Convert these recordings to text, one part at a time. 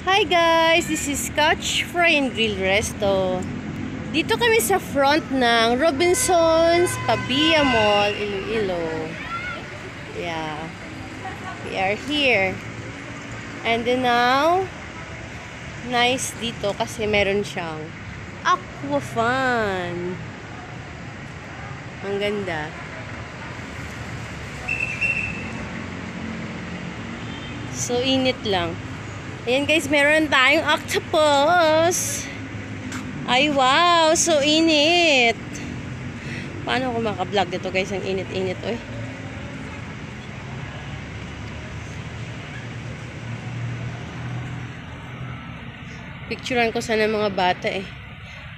Hi guys, this is Scotch Fry and Grill Resto. Dito kami sa front ng Robinsons Pabia Mall, Iloilo. Yeah, we are here. And then now, nice dito kasi meron siyang aqua fun. Ang ganda. So, init lang. Ayan guys, meron tayong octopus. Ay wow, so init. Paano ako maka-vlog dito guys? Ang init-init. Oy. Picturean ko sana mga bata eh.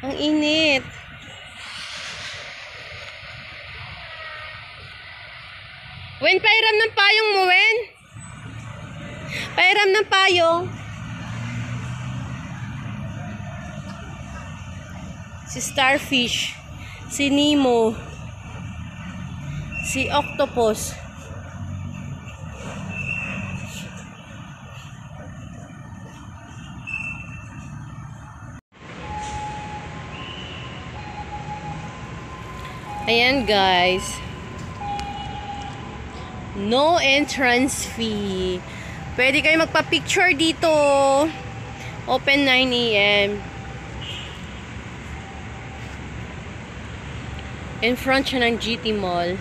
Ang init. Wen, pairam ng payong mo, Wen. Pairam ng payong. Si Starfish, si Nemo, si Octopus. Ayan guys. No entrance fee. Pwede kayo magpa-picture dito. Open 9 AM. In front siya ng GT Mall.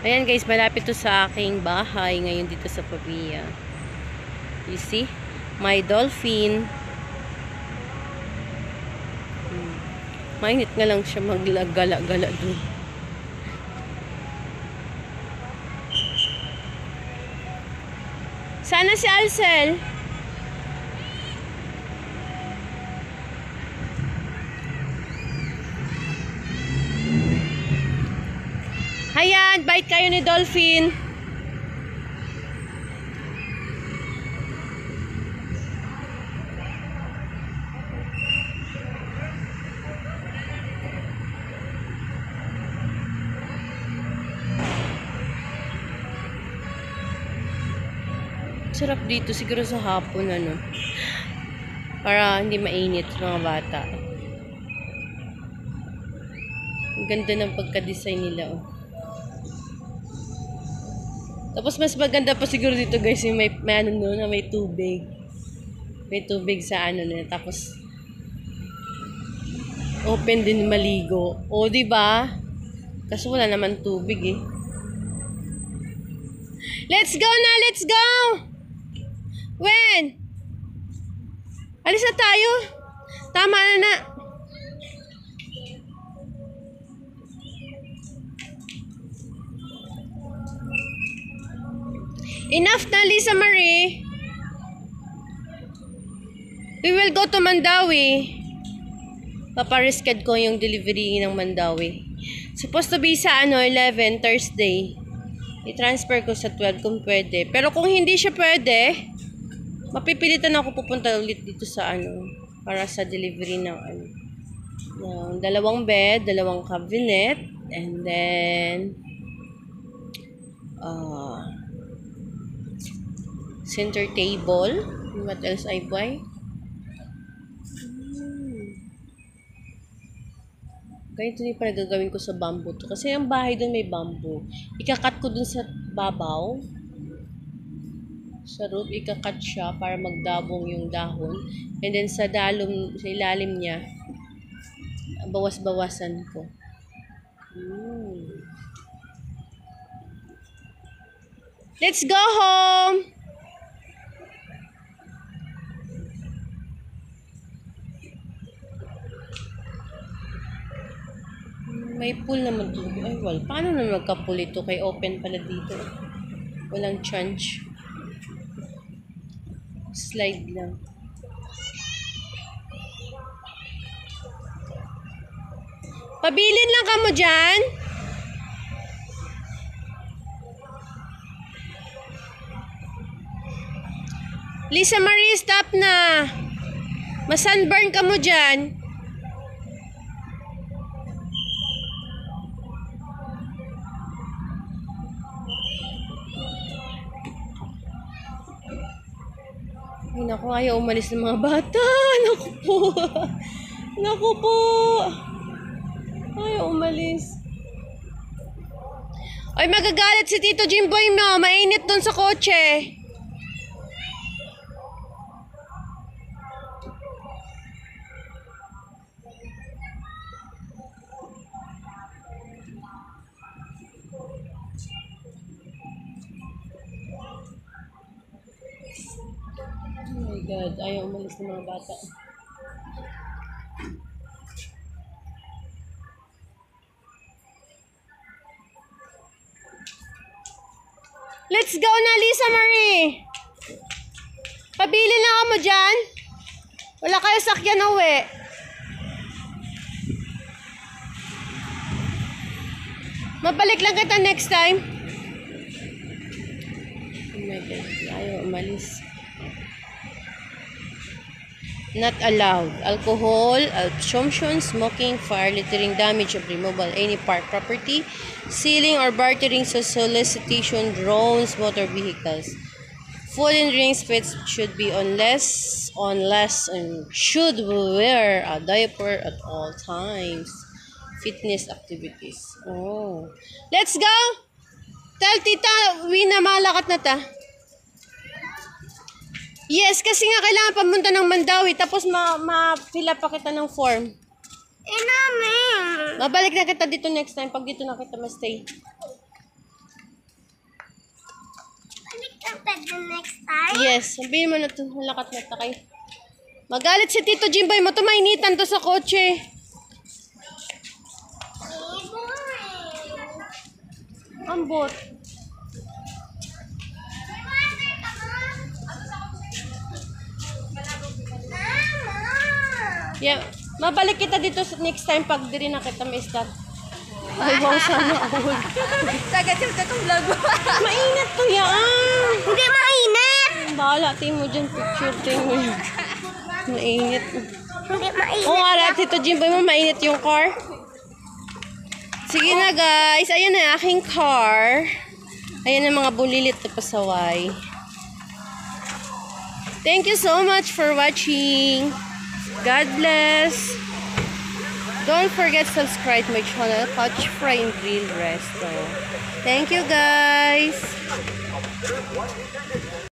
Ayan guys, malapit to sa aking bahay ngayon dito sa Pabia. You see? My dolphin. Mainit nga lang siya maggala-gala dun. Sana si Alcel. Ayan, bite kayo ni Dolphin. Sarap dito siguro sa hapon ano. Para hindi mainit sa mga bata. Ang ganda ng pagka-design nila oh. Tapos mas maganda pa siguro dito guys yung may ano no, na may tubig. May tubig sa ano na tapos open din maligo. O di ba? Kasi wala naman tubig eh. Let's go na, let's go. When? Alis na tayo. Tama na. Enough na, Lisa Marie. We will go to Mandawi. Papariskad ko yung delivery ng Mandawi. Supposed to be sa 11 Thursday. I-transfer ko sa 12 kung pwede. Pero kung hindi siya pwede, mapipilitan ako pupunta ulit dito sa para sa delivery ng ng 2 bed, 2 cabinet, and then center table. What else I buy? Ganito din pala gagawin ko sa bamboo to. Kasi yung bahay doon may bamboo. Ikakat ko dun sa babaw. Sa roof, ikakat siya para magdabong yung dahon. And then sa ilalim niya, bawas-bawasan ko. Let's go home! May pool naman dito. Ay, well, paano na magka-pool ito? Kay open pala dito. Walang change. Slide lang. Pabilin lang ka mo dyan. Lisa Marie, stop na. Masunburn ka mo dyan. Ay, naku, ayaw umalis ng mga bata. Naku po. Naku po. Ayaw umalis. Ay, magagalit si Tito Jimboy mo. Mainit dun sa kotse. Oh my God, ayaw umalis ng mga bata. Let's go na, Lisa Marie! Pabili na ka mo dyan? Wala kayo sakyan na uwi. Mabalik lang kita next time. Oh my God, ayaw umalis. Not allowed. Alcohol, consumption, smoking, fire, littering, damage of removal, any park property, stealing or bartering, solicitation, drones, motor vehicles. Food and drinks fits should be unless and should wear a diaper at all times. Fitness activities. Oh. Let's go! Tell Tita Wina, malakat na ta. Yes, kasi nga kailangan pamunta ng Mandawi tapos ma-fill up pa kita ng form. Namin. Mabalik na kita dito next time pag dito na kita ma-stay. Balik ka pa the next time? Yes, sabihin mo na ito. Malakat na ta kayo. Magalit si Tito Jimboy mo. Tumainitan to sa kotse. Ambot. Yeah. Mabalik kita dito next time pag di rin na kita may start. Ay, wow, sana all. Sagad yung tatong vlog mo. Mainit to yan. Hindi mainit. Bahala, tingin mo dyan picture. Tingin mo yun. Mainit. Hindi mainit. Oo nga, lahat Tito Jimboy mo, mainit yung car. Sige na guys, ayan na aking car. Ayan ang mga bulilit na pasaway. Thank you so much for watching. God bless. Don't forget to subscribe my channel, Couch Fry and Grill Resto. Thank you guys.